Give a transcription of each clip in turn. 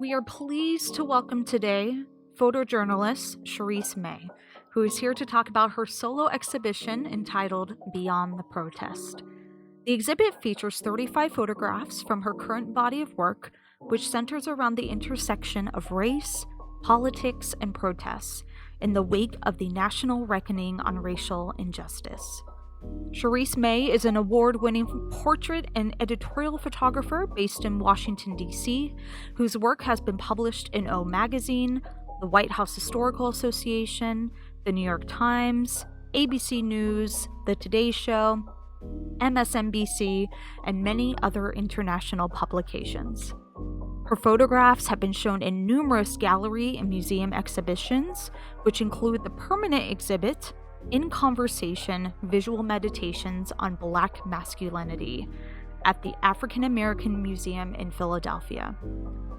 We are pleased to welcome today photojournalist Cheriss May, who is here to talk about her solo exhibition entitled Beyond the Protest. The exhibit features 35 photographs from her current body of work, which centers around the intersection of race, politics, and protests in the wake of the national reckoning on racial injustice. Cheriss May is an award winning portrait and editorial photographer based in Washington, D.C., whose work has been published in O Magazine, the White House Historical Association, the New York Times, ABC News, The Today Show, MSNBC, and many other international publications. Her photographs have been shown in numerous gallery and museum exhibitions, which include the permanent exhibit, In Conversation, Visual Meditations on Black Masculinity at the African American Museum in Philadelphia.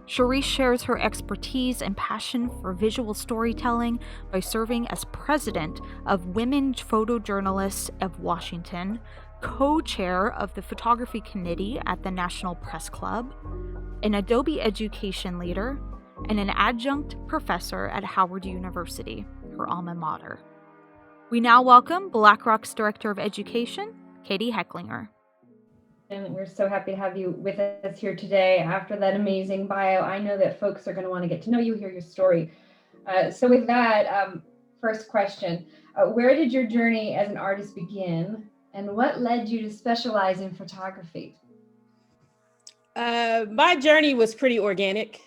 Cheriss shares her expertise and passion for visual storytelling by serving as president of Women Photojournalists of Washington, co-chair of the photography committee at the National Press Club, an Adobe education leader, and an adjunct professor at Howard University, her alma mater. We now welcome BlackRock's Director of Education, Katie Hecklinger. And we're so happy to have you with us here today. After that amazing bio, I know that folks are going to want to get to know you, hear your story. So with that, first question, where did your journey as an artist begin, and what led you to specialize in photography? My journey was pretty organic.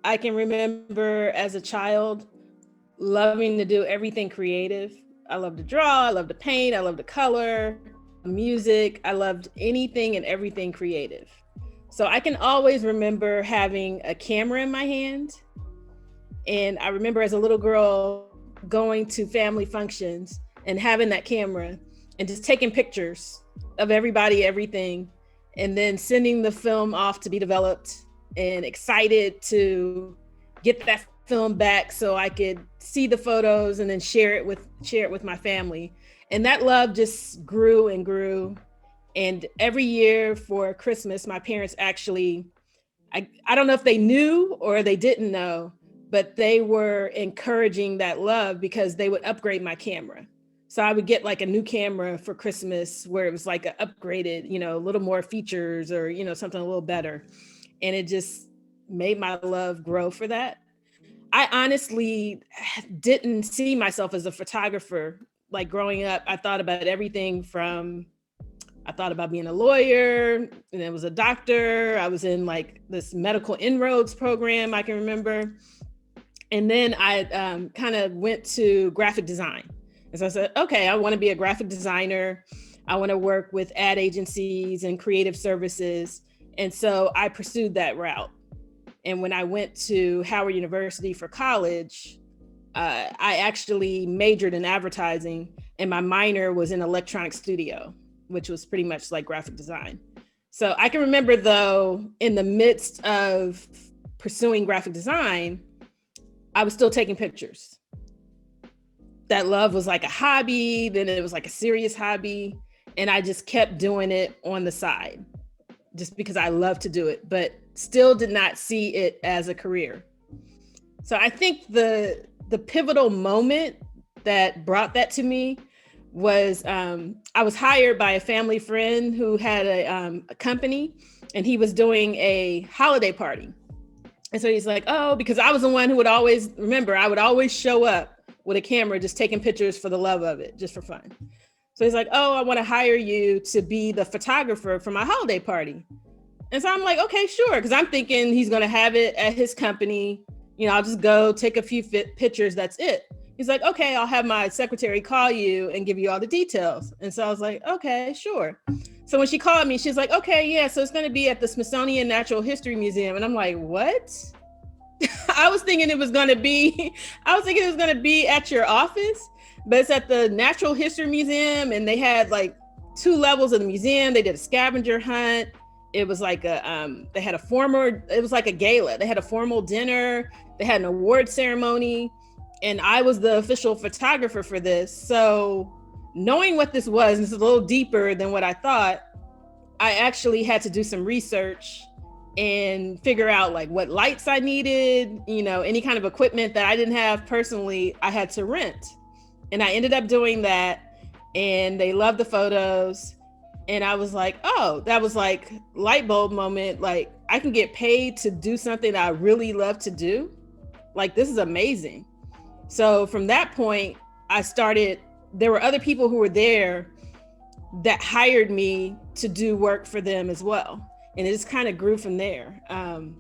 I can remember as a child loving to do everything creative. I love to draw, I love to paint, I love to color, music. I loved anything and everything creative. So I can always remember having a camera in my hand. And I remember as a little girl going to family functions and having that camera and just taking pictures of everybody, everything, and then sending the film off to be developed and excited to get that film back so I could see the photos and then share it with my family. And that love just grew and grew. And every year for Christmas, my parents actually, I don't know if they knew or they didn't know, but they were encouraging that love because they would upgrade my camera. So I would get like a new camera for Christmas where it was like an upgraded, a little more features or, something a little better. And it just made my love grow for that. I honestly didn't see myself as a photographer. Like growing up, I thought about everything from, I thought about being a lawyer, and I was a doctor. I was in like this medical inroads program, I can remember. And then I kind of went to graphic design. And so I said, okay, I want to be a graphic designer. I want to work with ad agencies and creative services. And so I pursued that route. And when I went to Howard University for college, I actually majored in advertising, and my minor was in electronic studio, which was pretty much like graphic design. So I can remember though, in the midst of pursuing graphic design, I was still taking pictures. That love was like a hobby, then it was like a serious hobby. And I just kept doing it on the side just because I love to do it, but still did not see it as a career. So I think the pivotal moment that brought that to me was I was hired by a family friend who had a company, and he was doing a holiday party. And so he's like, oh, because I was the one who would always, remember, I would always show up with a camera, just taking pictures for the love of it, just for fun. So he's like, oh, I want to hire you to be the photographer for my holiday party. And so I'm like, okay, sure. Because I'm thinking he's going to have it at his company. I'll just go take a few pictures. That's it. He's like, okay, I'll have my secretary call you and give you all the details. And so I was like, okay, sure. So when she called me, she's like, okay, yeah, so it's going to be at the Smithsonian Natural History Museum. And I'm like, what? I was thinking it was going to be at your office, but it's at the Natural History Museum. And they had like 2 levels of the museum. They did a scavenger hunt. It was like it was like a gala. They had a formal dinner. They had an award ceremony. And I was the official photographer for this. So knowing what this was, and this is a little deeper than what I thought, I actually had to do some research and figure out like what lights I needed, any kind of equipment that I didn't have personally, I had to rent. And I ended up doing that, and they loved the photos. And I was like, oh, that was like light bulb moment. Like, I can get paid to do something that I really love to do. Like, this is amazing. So from that point, there were other people who were there that hired me to do work for them as well. And it just kind of grew from there. And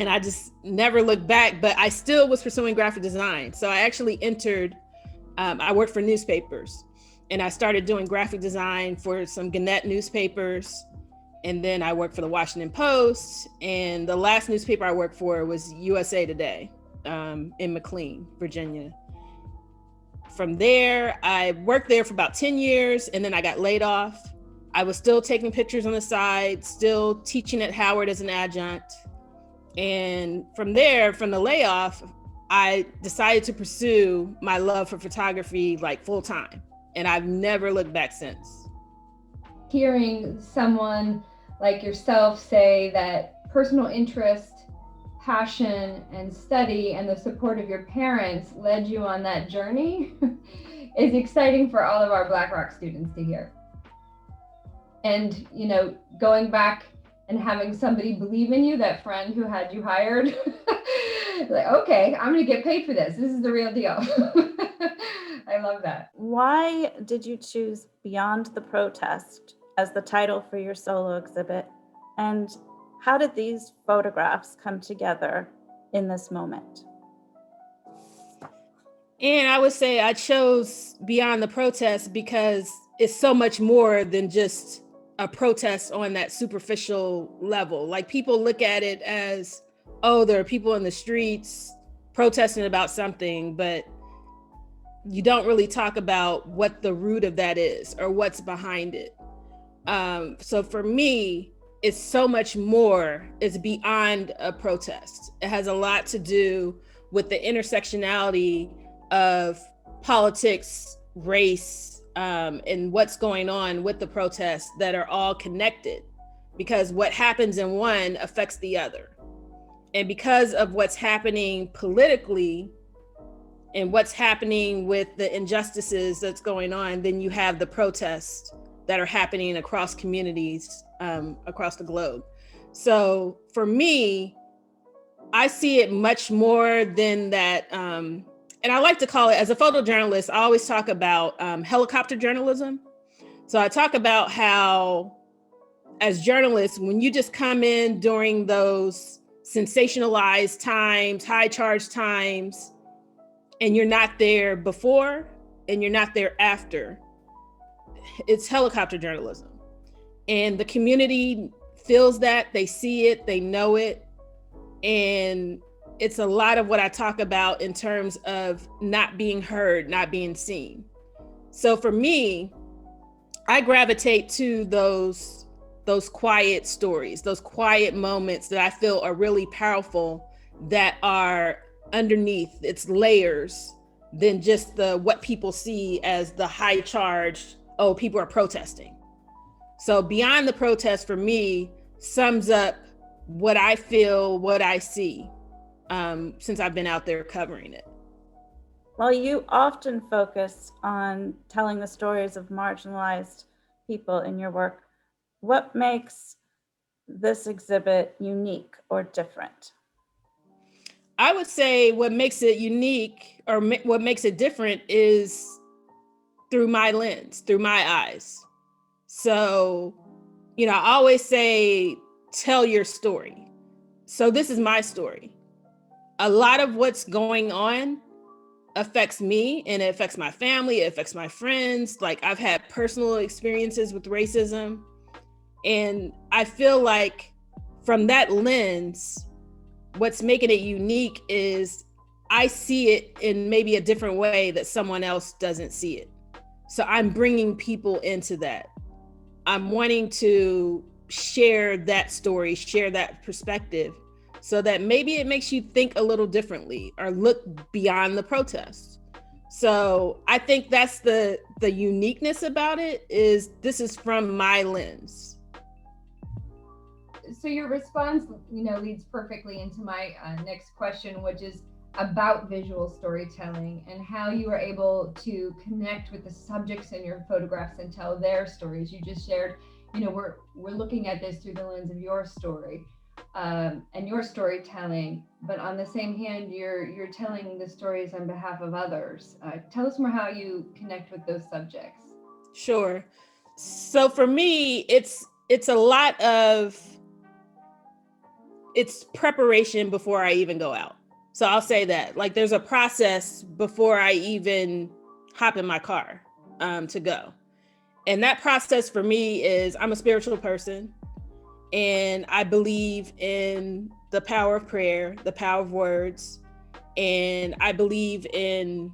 I just never looked back, but I still was pursuing graphic design. So I actually I worked for newspapers, and I started doing graphic design for some Gannett newspapers. And then I worked for the Washington Post. And the last newspaper I worked for was USA Today in McLean, Virginia. From there, I worked there for about 10 years, and then I got laid off. I was still taking pictures on the side, still teaching at Howard as an adjunct. And from there, from the layoff, I decided to pursue my love for photography like full time. And I've never looked back since. Hearing someone like yourself say that personal interest, passion, and study, and the support of your parents led you on that journey is exciting for all of our Black Rock students to hear. And, going back and having somebody believe in you, that friend who had you hired, like, okay, I'm going to get paid for this. This is the real deal. I love that. Why did you choose Beyond the Protest as the title for your solo exhibit? And how did these photographs come together in this moment? And I would say I chose Beyond the Protest because it's so much more than just a protest on that superficial level. Like, people look at it as, oh, there are people in the streets protesting about something, but you don't really talk about what the root of that is or what's behind it. So for me, it's so much more. It's beyond a protest. It has a lot to do with the intersectionality of politics, race, and what's going on with the protests that are all connected, because what happens in one affects the other. And because of what's happening politically and what's happening with the injustices that's going on, then you have the protests that are happening across communities across the globe. So for me, I see it much more than that. And I like to call it, as a photojournalist, I always talk about helicopter journalism. So I talk about how, as journalists, when you just come in during those sensationalized times, high charge times, and you're not there before and you're not there after, it's helicopter journalism. And the community feels that, they see it, they know it. And it's a lot of what I talk about in terms of not being heard, not being seen. So for me, I gravitate to those quiet stories, those quiet moments that I feel are really powerful, that are underneath, it's layers than just what people see as the high charge, oh, people are protesting. So Beyond the Protest for me sums up what I feel, what I see, since I've been out there covering it. Well, you often focus on telling the stories of marginalized people in your work. What makes this exhibit unique or different? I would say what makes it unique, or what makes it different, is through my lens, through my eyes. So, I always say, tell your story. So this is my story. A lot of what's going on affects me, and it affects my family, it affects my friends. Like, I've had personal experiences with racism. And I feel like from that lens, what's making it unique is I see it in maybe a different way that someone else doesn't see it. So I'm bringing people into that. I'm wanting to share that story, share that perspective, so that maybe it makes you think a little differently or look beyond the protest. So I think that's the uniqueness about it, is this is from my lens. So your response, leads perfectly into my next question, which is about visual storytelling and how you are able to connect with the subjects in your photographs and tell their stories. You just shared, we're looking at this through the lens of your story, and your storytelling, but on the same hand, you're telling the stories on behalf of others. Tell us more how you connect with those subjects. Sure. So for me, it's a lot of it's preparation before I even go out. So I'll say that, like, there's a process before I even hop in my car to go. And that process for me is, I'm a spiritual person and I believe in the power of prayer, the power of words, and I believe in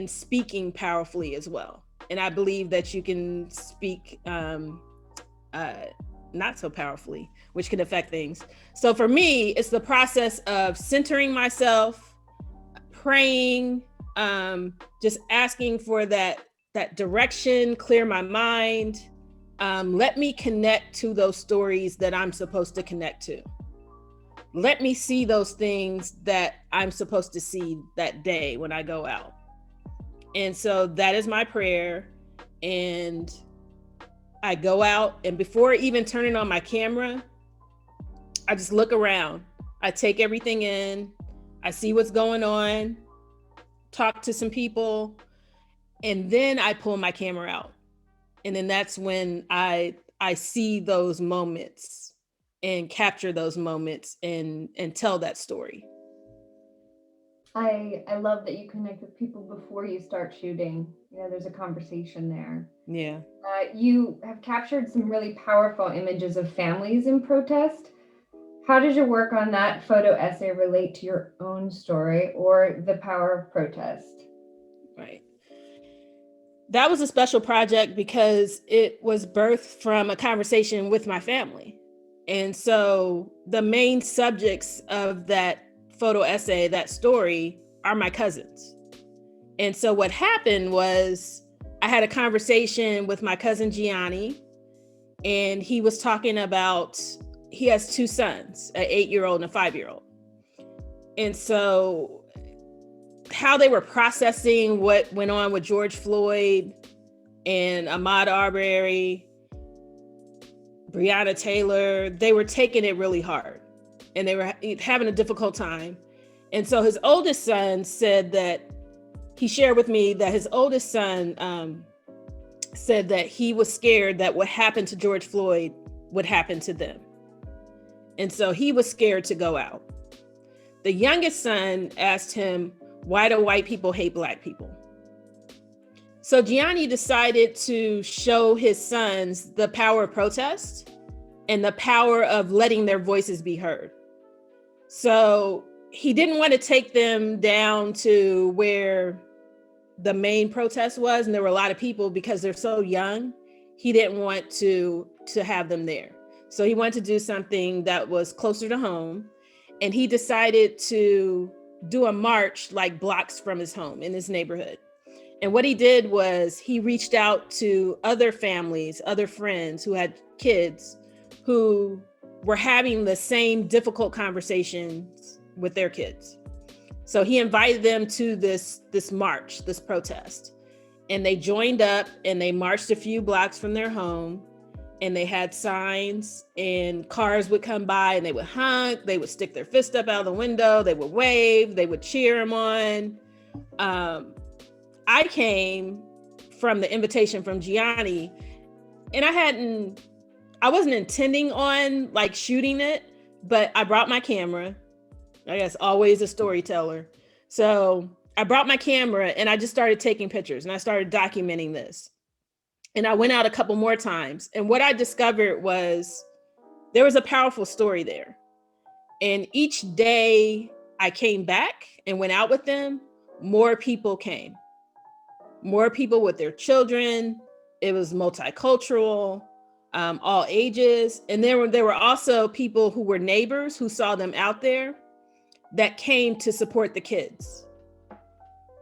speaking powerfully as well. And I believe that you can speak not so powerfully, which can affect things. So for me, it's the process of centering myself, praying, just asking for that direction, clear my mind. Let me connect to those stories that I'm supposed to connect to. Let me see those things that I'm supposed to see that day when I go out. And so that is my prayer. And I go out, and before even turning on my camera, I just look around. I take everything in. I see what's going on, talk to some people, and then I pull my camera out. And then that's when I see those moments and capture those moments and tell that story. I love that you connect with people before you start shooting. There's a conversation there. Yeah. You have captured some really powerful images of families in protest. How does your work on that photo essay relate to your own story or the power of protest? Right. That was a special project because it was birthed from a conversation with my family. And so the main subjects of that photo essay, that story, are my cousins. And so what happened was, I had a conversation with my cousin Gianni, and he was talking about, he has two sons, an 8-year-old and a 5-year-old. And so how they were processing what went on with George Floyd and Ahmaud Arbery, Breonna Taylor, they were taking it really hard and they were having a difficult time. And so his oldest son said that, he shared with me that his oldest son said that he was scared that what happened to George Floyd would happen to them. And so he was scared to go out. The youngest son asked him, why do white people hate Black people? So Gianni decided to show his sons the power of protest and the power of letting their voices be heard. So he didn't want to take them down to where the main protest was, and there were a lot of people, because they're so young. He didn't want to have them there. So he wanted to do something that was closer to home, and he decided to do a march like blocks from his home in his neighborhood. And what he did was, he reached out to other families, other friends who had kids who were having the same difficult conversations with their kids. So he invited them to this march, this protest, and they joined up and they marched a few blocks from their home, and they had signs, and cars would come by and they would honk, they would stick their fist up out of the window, they would wave, they would cheer him on. I came from the invitation from Gianni, and I wasn't intending on like shooting it, but I brought my camera. I guess always a storyteller. So I brought my camera and I just started taking pictures and I started documenting this. And I went out a couple more times. And what I discovered was, there was a powerful story there. And each day I came back and went out with them, more people came. More people with their children. It was multicultural, all ages. And there were also people who were neighbors who saw them out there that came to support the kids.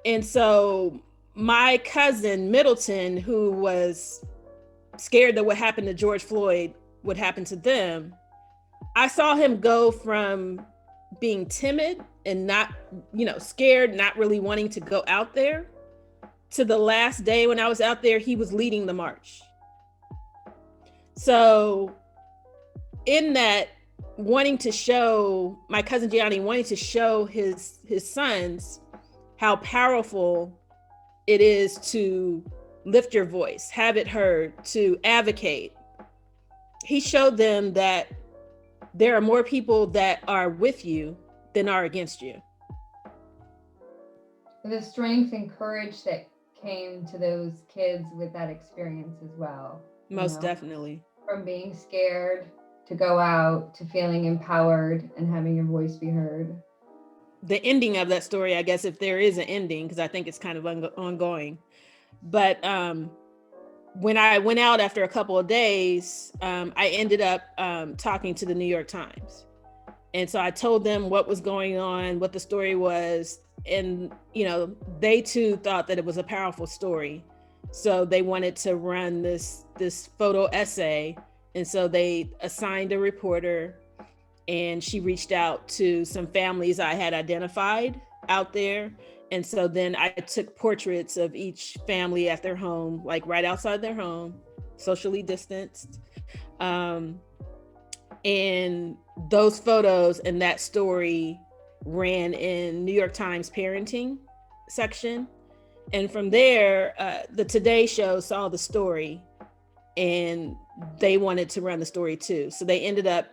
And so my cousin Middleton, who was scared that what happened to George Floyd would happen to them, I saw him go from being timid and not, scared, not really wanting to go out there, to the last day when I was out there, he was leading the march. So in that, wanting to show my cousin Gianni, wanting to show his sons how powerful it is to lift your voice, have it heard, to advocate. He showed them that there are more people that are with you than are against you. The strength and courage that came to those kids with that experience as well. Most definitely. From being scared to go out to feeling empowered and having your voice be heard. The ending of that story, I guess, if there is an ending, because I think it's kind of ongoing. But when I went out after a couple of days, I ended up talking to the New York Times. And so I told them what was going on, what the story was. And, they too thought that it was a powerful story. So they wanted to run this photo essay. And so they assigned a reporter, and she reached out to some families I had identified out there. And so then I took portraits of each family at their home, like right outside their home, socially distanced. And those photos and that story ran in New York Times parenting section. And from there, the Today Show saw the story and they wanted to run the story too. So they ended up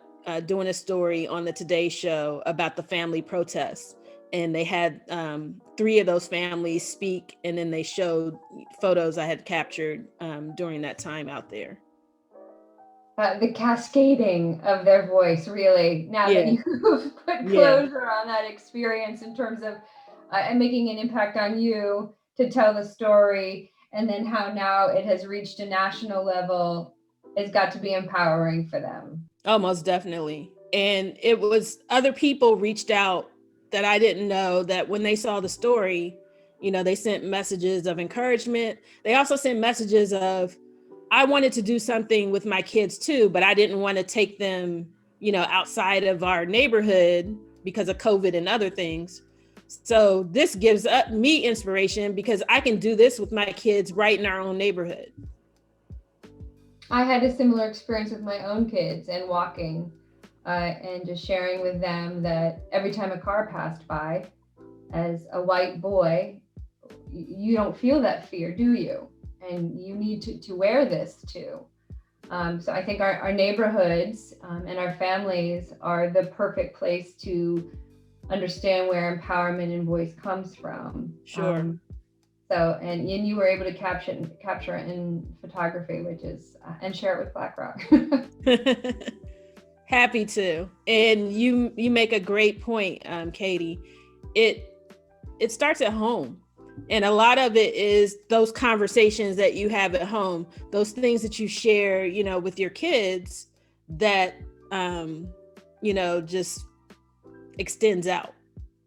doing a story on the Today Show about the family protests. And they had 3 of those families speak, and then they showed photos I had captured during that time out there. The cascading of their voice, really, now that you've put closure on that experience in terms of making an impact on you to tell the story, and then how now it has reached a national level, it's got to be empowering for them. Oh, most definitely. And it was other people reached out that I didn't know, that when they saw the story, they sent messages of encouragement. They also sent messages of, I wanted to do something with my kids too, but I didn't want to take them, outside of our neighborhood because of COVID and other things. So this gives me inspiration because I can do this with my kids right in our own neighborhood. I had a similar experience with my own kids and walking and just sharing with them that every time a car passed by, as a white boy, you don't feel that fear, do you? And you need to wear this too. So I think our neighborhoods and our families are the perfect place to understand where empowerment and voice comes from. Sure. And you were able to capture it in photography, which is, and share it with BlackRock. Happy to. And you make a great point, Katie. It starts at home. And a lot of it is those conversations that you have at home, those things that you share, with your kids that, just extends out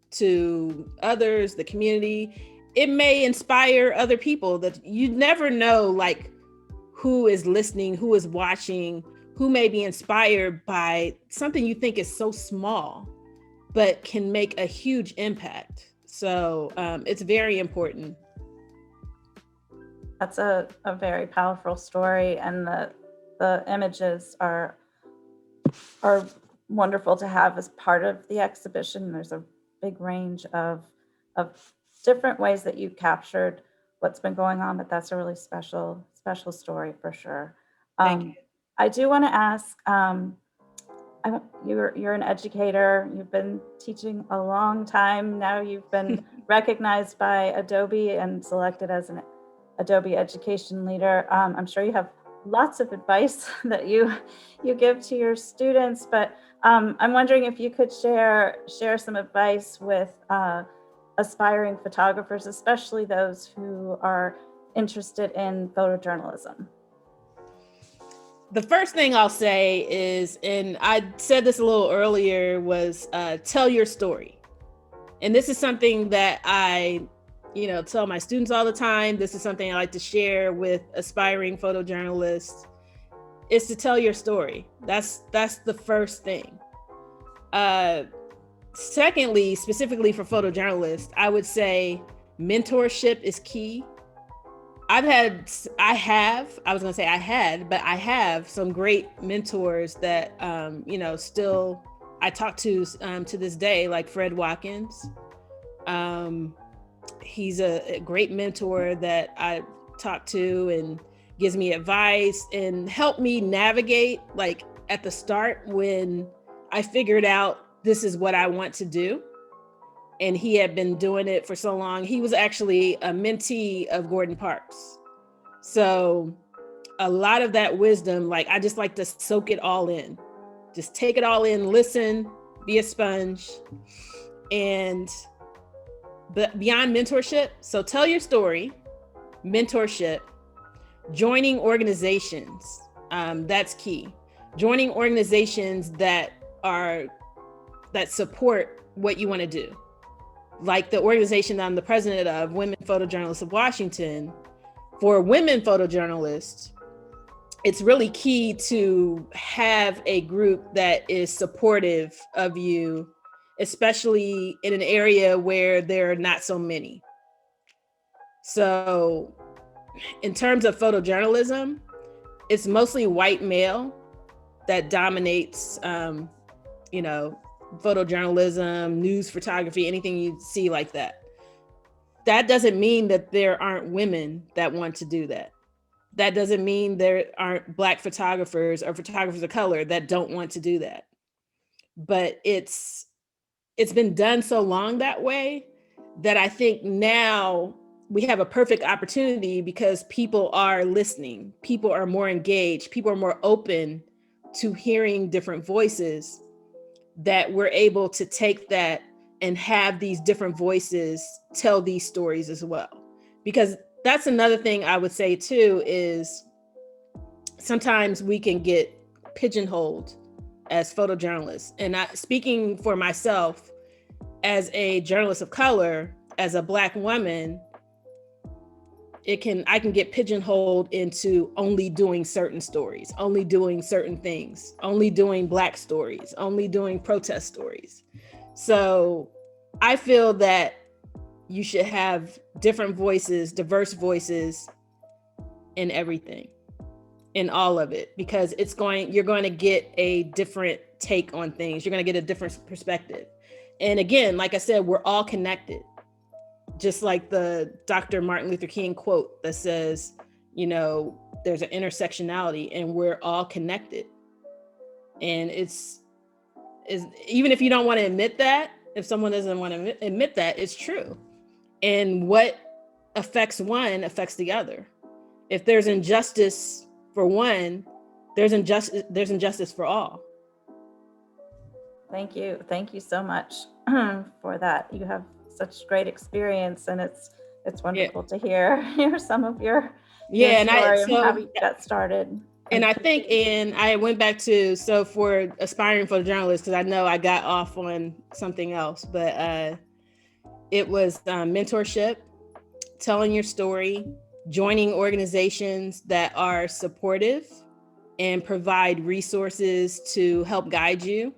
to others, the community. It may inspire other people that you never know, like who is listening, who is watching, who may be inspired by something you think is so small, but can make a huge impact. So it's very important. That's a very powerful story, and the images are wonderful to have as part of the exhibition. There's a big range of different ways that you captured what's been going on, but that's a really special story for sure. Thank you. I do want to ask, you're an educator. You've been teaching a long time. Now you've been recognized by Adobe and selected as an Adobe education leader. I'm sure you have lots of advice that you give to your students, but I'm wondering if you could share some advice with aspiring photographers, especially those who are interested in photojournalism. The first thing I'll say is, and I said this a little earlier, was tell your story. And this is something that I, tell my students all the time. This is something I like to share with aspiring photojournalists, is to tell your story. That's the first thing. Secondly, specifically for photojournalists, I would say mentorship is key. I have some great mentors that, still I talk to this day, like Fred Watkins. He's a great mentor that I talk to and gives me advice and helped me navigate, like at the start when I figured out this is what I want to do. And he had been doing it for so long. He was actually a mentee of Gordon Parks. So a lot of that wisdom, like I just like to soak it all in. Just take it all in, listen, be a sponge. And but beyond mentorship, so tell your story, mentorship, joining organizations, that's key. Joining organizations that support what you want to do. Like the organization that I'm the president of, Women Photojournalists of Washington. For women photojournalists, it's really key to have a group that is supportive of you, especially in an area where there are not so many. So in terms of photojournalism, it's mostly white male that dominates, photojournalism, news photography, anything you see like that. That doesn't mean that there aren't women that want to do that. That doesn't mean there aren't Black photographers or photographers of color that don't want to do that. But it's been done so long that way that I think now we have a perfect opportunity because people are listening, people are more engaged, people are more open to hearing different voices, that we're able to take that and have these different voices tell these stories as well. Because that's another thing I would say too, is sometimes we can get pigeonholed as photojournalists. And speaking for myself as a journalist of color, as a Black woman, I can get pigeonholed into only doing certain stories, only doing certain things, only doing Black stories, only doing protest stories. So I feel that you should have different voices, diverse voices in everything, in all of it, because you're going to get a different take on things. You're going to get a different perspective. And again, like I said, we're all connected. Just like the Dr. Martin Luther King quote that says, there's an intersectionality and we're all connected. And it's even if you don't want to admit that, if someone doesn't want to admit that, it's true. And what affects one affects the other. If there's injustice for one, there's injustice for all. Thank you. Thank you so much for that. You have such great experience, and it's wonderful to hear some of your story and how you got started. And I think, and I went back to, so for aspiring photojournalists, because I know I got off on something else, but it was mentorship, telling your story, joining organizations that are supportive and provide resources to help guide you.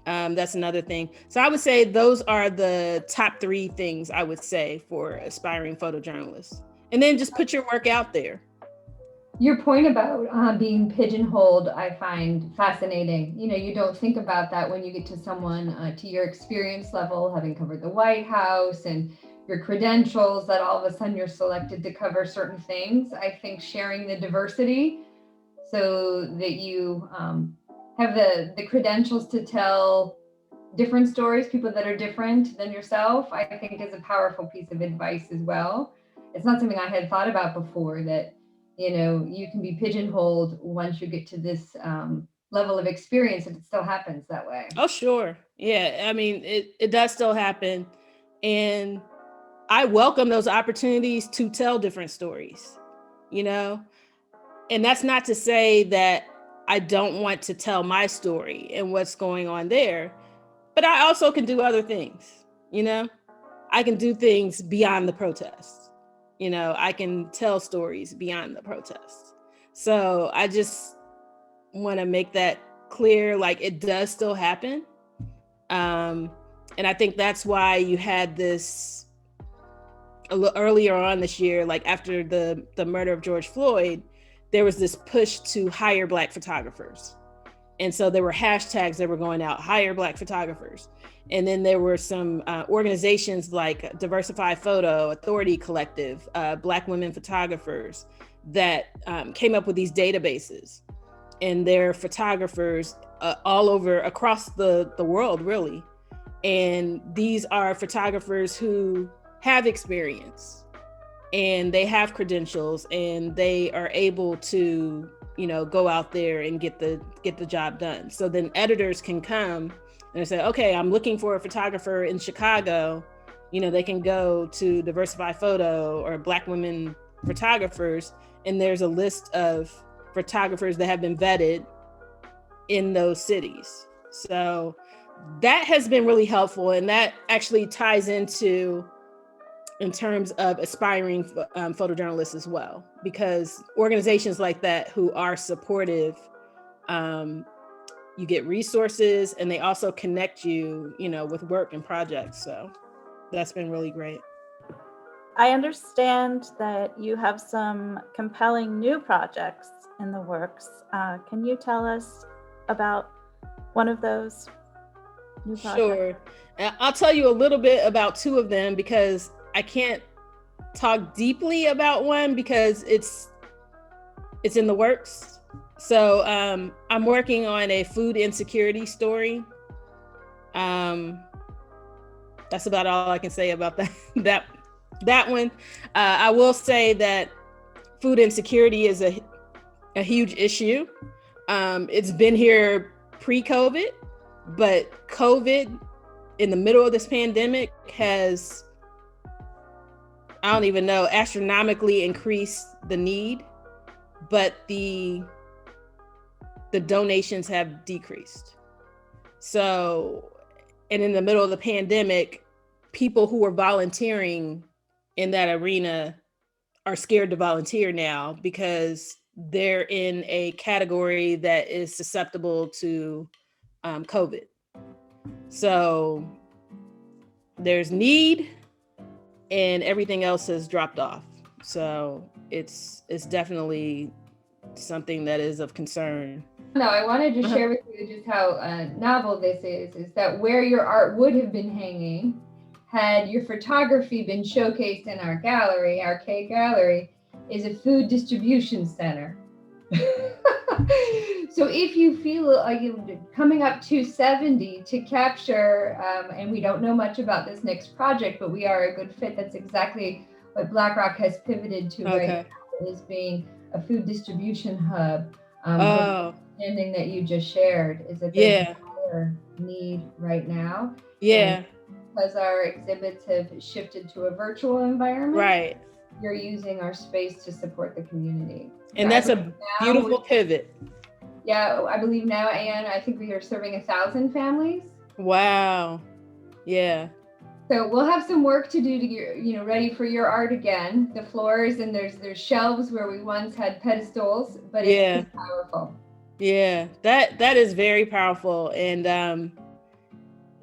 That's another thing. So I would say those are the top 3 things I would say for aspiring photojournalists. And then just put your work out there. Your point about being pigeonholed, I find fascinating. You don't think about that when you get to someone to your experience level, having covered the White House and your credentials, that all of a sudden you're selected to cover certain things. I think sharing the diversity so that you have the credentials to tell different stories, people that are different than yourself, I think is a powerful piece of advice as well. It's not something I had thought about before, that you can be pigeonholed once you get to this level of experience, and it still happens that way. Oh, sure. Yeah. I mean, it does still happen. And I welcome those opportunities to tell different stories, and that's not to say that I don't want to tell my story and what's going on there, but I also can do other things. I can do things beyond the protests. I can tell stories beyond the protests. So I just want to make that clear. Like, it does still happen. And I think that's why you had this a little earlier on this year, like after the murder of George Floyd, there was this push to hire Black photographers. And so there were hashtags that were going out, hire Black photographers. And then there were some organizations like Diversify Photo, Authority Collective, Black women photographers that came up with these databases. And they're photographers all over across the world, really. And these are photographers who have experience and they have credentials and they are able to, go out there and get the job done. So then editors can come and say, okay, I'm looking for a photographer in Chicago. They can go to Diversify Photo or Black women photographers, and there's a list of photographers that have been vetted in those cities. So that has been really helpful. And that actually ties into in terms of aspiring photojournalists as well, because organizations like that who are supportive, you get resources and they also connect you, with work and projects. So that's been really great. I understand that you have some compelling new projects in the works. Can you tell us about one of those new projects? Sure. I'll tell you a little bit about two of them because I can't talk deeply about one because it's in the works. So I'm working on a food insecurity story. That's about all I can say about that one. I will say that food insecurity is a huge issue. It's been here pre-COVID, but COVID in the middle of this pandemic has, I don't even know, astronomically increased the need, but the donations have decreased. So, and in the middle of the pandemic, people who were volunteering in that arena are scared to volunteer now because they're in a category that is susceptible to COVID. So there's need and everything else has dropped off. So it's definitely something that is of concern. No, I wanted to share with you just how novel this is that where your art would have been hanging had your photography been showcased in our gallery, our K Gallery, is a food distribution center. So if you feel like coming up to 70 to capture, and we don't know much about this next project, but we are a good fit. That's exactly what BlackRock has pivoted to right now, is being a food distribution hub. The understanding that you just shared is that there's a higher need right now. Yeah. Because our exhibits have shifted to a virtual environment. Right. You're using our space to support the community. And that's a beautiful pivot. Yeah, I believe now, Anne, I think we are serving 1,000 families. Wow. Yeah. So we'll have some work to do to get, ready for your art again. The floors, and there's shelves where we once had pedestals, but it's powerful. Yeah, that is very powerful. And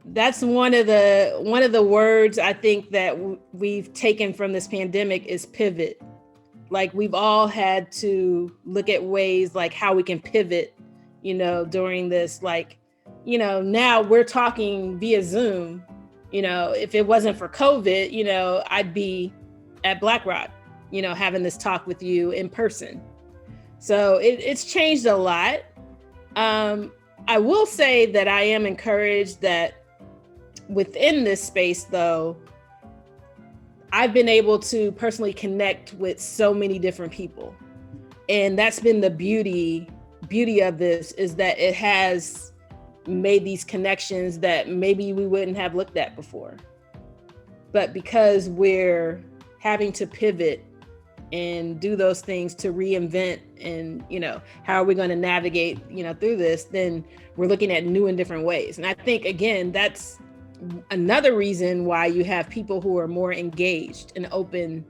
that's one of the words I think that we've taken from this pandemic is pivot. Like we've all had to look at ways like how we can pivot, during this, now we're talking via Zoom. If it wasn't for COVID, I'd be at BlackRock, having this talk with you in person. So it's changed a lot. I will say that I am encouraged that within this space, though, I've been able to personally connect with so many different people. And that's been the beauty of this, is that it has made these connections that maybe we wouldn't have looked at before. But because we're having to pivot and do those things to reinvent and, how are we going to navigate, through this, then we're looking at new and different ways. And I think, again, that's another reason why you have people who are more engaged and open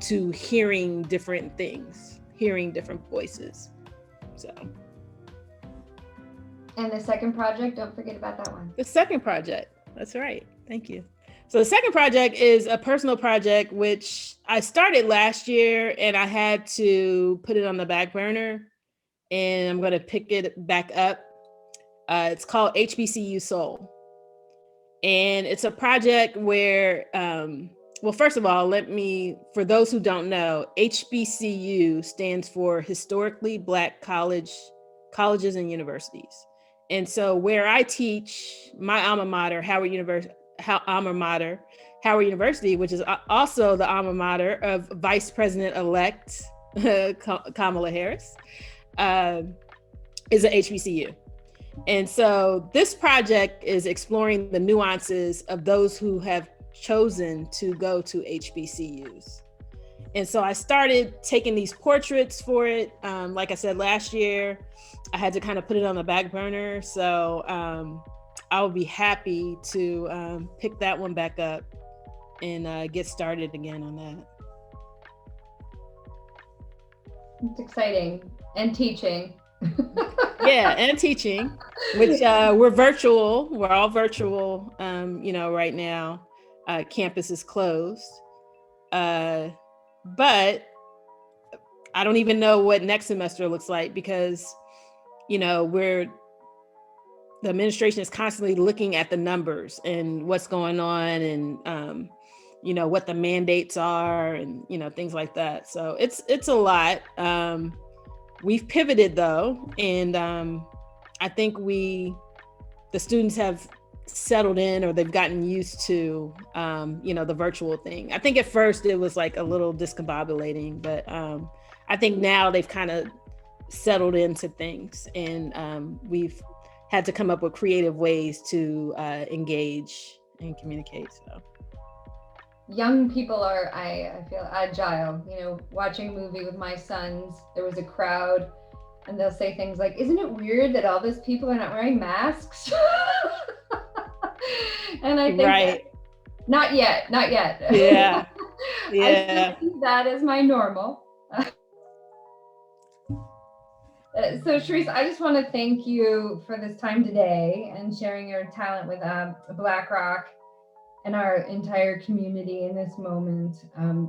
to hearing different things, hearing different voices. So. And the second project, don't forget about that one. The second project, that's right. Thank you. So the second project is a personal project, which I started last year and I had to put it on the back burner, and I'm going to pick it back up. It's called HBCU Soul. And it's a project where, well, first of all, for those who don't know, HBCU stands for Historically Black Colleges and Universities. And so where I teach, my alma mater, Howard University, which is also the alma mater of Vice President-elect Kamala Harris, is an HBCU. And so this project is exploring the nuances of those who have chosen to go to HBCUs. And so I started taking these portraits for it. Like I said, last year, I had to kind of put it on the back burner. So I will be happy to pick that one back up and get started again on that. It's exciting. And teaching. Yeah, and teaching, which we're virtual. We're all virtual, right now. Campus is closed. But I don't even know what next semester looks like because, the administration is constantly looking at the numbers and what's going on and, what the mandates are and, things like that. So it's a lot. We've pivoted though, and I think the students have settled in, or they've gotten used to, the virtual thing. I think at first it was like a little discombobulating, but I think now they've kind of settled into things, and we've had to come up with creative ways to engage and communicate. So. Young people are, I feel, agile. Watching a movie with my sons, there was a crowd and they'll say things like, isn't it weird that all those people are not wearing masks? And I think, right. Not yet. Yeah. I see that as my normal. So Cheriss, I just want to thank you for this time today and sharing your talent with BlackRock and our entire community in this moment.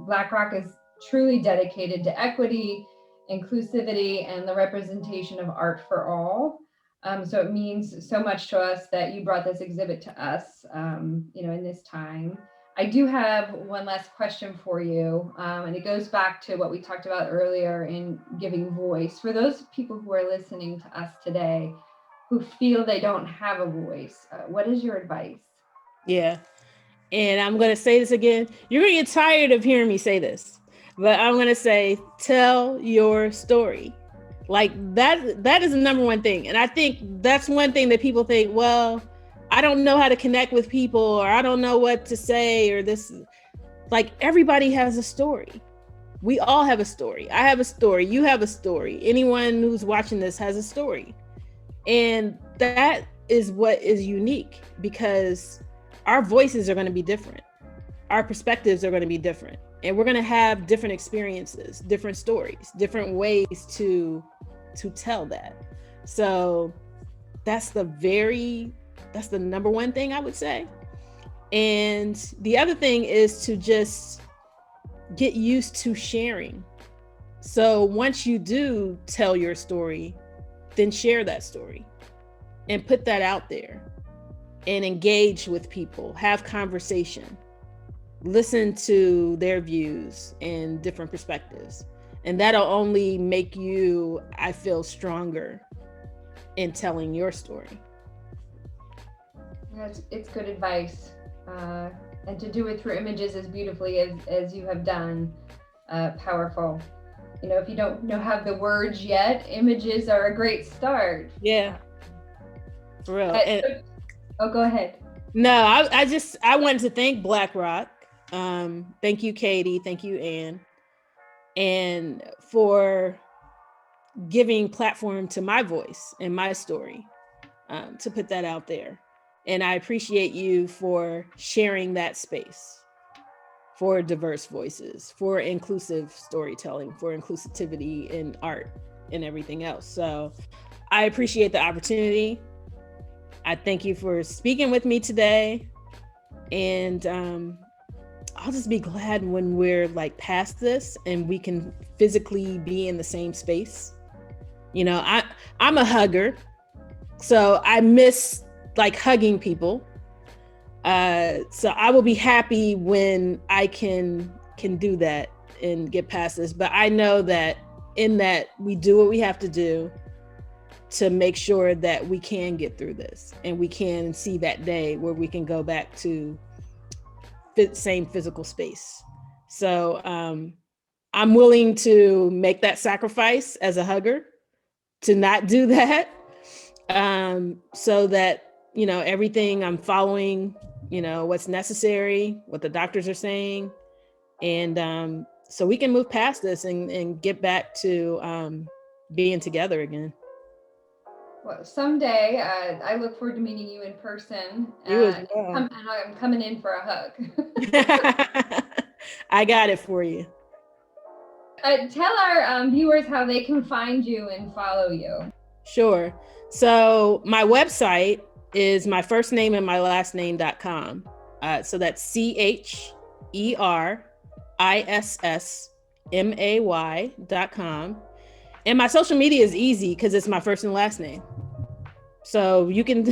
BlackRock is truly dedicated to equity, inclusivity, and the representation of art for all. So it means so much to us that you brought this exhibit to us, in this time. I do have one last question for you, and it goes back to what we talked about earlier in giving voice. For those people who are listening to us today who feel they don't have a voice, what is your advice? Yeah. And I'm going to say this again. You're going to get tired of hearing me say this, but I'm going to say, tell your story. Like that is the number one thing. And I think that's one thing that people think, well, I don't know how to connect with people, or I don't know what to say, or this. Like, everybody has a story. We all have a story. I have a story. You have a story. Anyone who's watching this has a story. And that is what is unique, because our voices are going to be different. Our perspectives are going to be different. And we're going to have different experiences, different stories, different ways to tell that. So that's the number one thing I would say. And the other thing is to just get used to sharing. So once you do tell your story, then share that story and put that out there and engage with people, have conversation, listen to their views and different perspectives. And that'll only make you, I feel, stronger in telling your story. It's good advice. And to do it through images as beautifully as you have done, powerful. If you don't have the words yet, images are a great start. Yeah, for real. Go ahead. No, I wanted to thank BlackRock. Thank you, Katie. Thank you, Anne. And for giving platform to my voice and my story, to put that out there. And I appreciate you for sharing that space for diverse voices, for inclusive storytelling, for inclusivity in art and everything else. So I appreciate the opportunity. I thank you for speaking with me today. And I'll just be glad when we're like past this and we can physically be in the same space. You know, I'm a hugger, so I miss like hugging people. So I will be happy when I can do that and get past this. But I know that in that we do what we have to do to make sure that we can get through this and we can see that day where we can go back to same physical space. So I'm willing to make that sacrifice as a hugger to not do that, so that, you know, everything I'm following, you know, what's necessary, what the doctors are saying, and so we can move past this and get back to being together again. Well, someday I look forward to meeting you in person. You as well. And I'm coming in for a hug. I got it for you. Tell our viewers how they can find you and follow you. Sure. So my website is my first name and my last name.com. So that's CHERISSMAY.com. And my social media is easy because it's my first and last name. So you can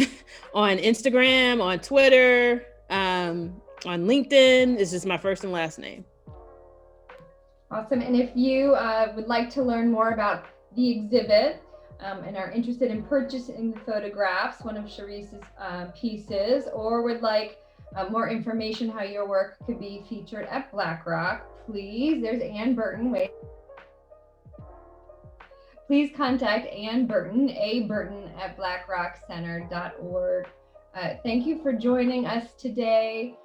on Instagram, on Twitter, on LinkedIn, it's just my first and last name. Awesome. And if you would like to learn more about the exhibit and are interested in purchasing the photographs, one of Cheriss's pieces, or would like more information how your work could be featured at BlackRock, please, there's Ann Burton. Please contact Ann Burton, aburton@blackrockcenter.org. Thank you for joining us today.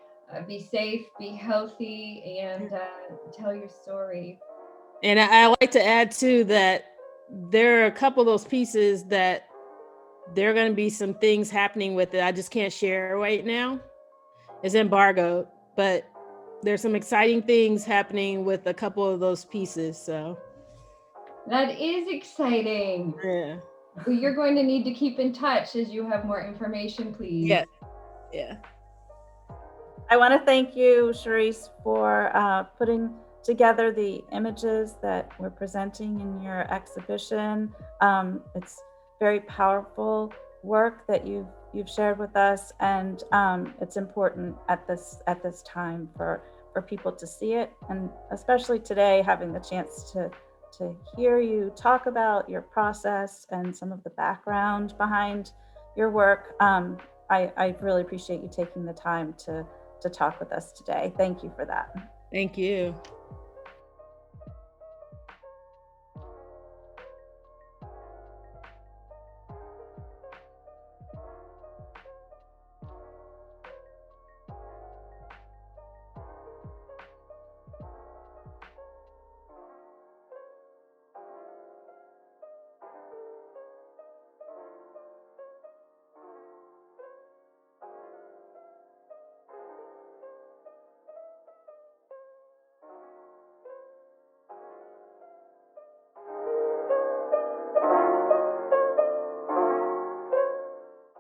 Be safe, be healthy, and tell your story. And I like to add too that there are a couple of those pieces that there are going to be some things happening with it. I just can't share right now. It's embargoed, but there's some exciting things happening with a couple of those pieces. So that is exciting. Yeah. Well, you're going to need to keep in touch as you have more information, please. Yeah. I want to thank you, Cheriss, for putting together the images that we're presenting in your exhibition. It's very powerful work that you've shared with us, and it's important at this time for people to see it, and especially today, having the chance to hear you talk about your process and some of the background behind your work. I really appreciate you taking the time to talk with us today. Thank you for that. Thank you.